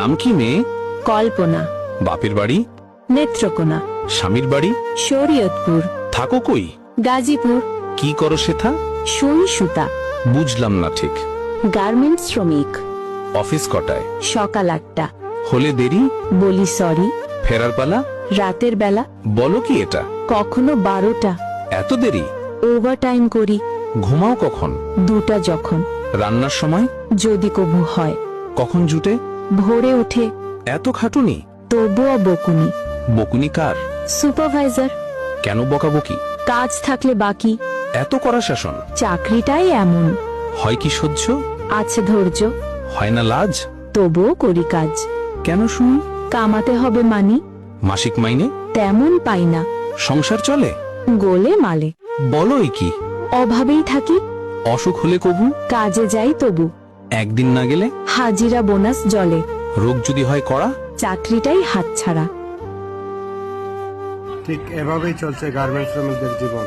নাম কি মেয়ে? কল্পনা। বাপের বাড়ি? নেত্রকোনা। স্বামীর বাড়ি? শরীয়তপুর। থাকো কই? গাজীপুর। কি করো সেথা? সুই সুতা। বুঝলাম না ঠিক। গার্মেন্টস শ্রমিক। অফিস কটায়? সকাল 8টা। হলে দেরি? বলি সরি। ফেরার পালা? রাতের বেলা। বলো কি এটা? কখনো 12টা। এত দেরি? ওভার টাইম করি। ঘুমাও কখন? 2টা যখন। রান্নার সময়? যদি কবু হয়। কখন জুটে? ভোরে উঠে। এত খাটুনি? তবুও বকুনি। বকুনি কার? সুপারভাইজার। কেন বকাবকি? কাজ থাকলে বাকি। এত কড়া শাসন? চাকরিটাই এমন। হয় কি সহ্য? আছে ধৈর্য। হয় না লাজ? তবুও করি কাজ। কেন শুনি? কামাতে হবে মানি। মাসিক মাইনে? তেমন পাই না। সংসার চলে? গোলে মালে। বলোই কি? অভাবেই থাকি। অসুখ হলে কবু? কাজে যাই তবু। একদিন না গেলে? হাজিরা বোনাস জলে। রোগ যদি হয় কড়া? চাকরিটাই হাতছাড়া। ঠিক এভাবেই চলছে গার্মেন্টস শ্রমিকদের জীবন।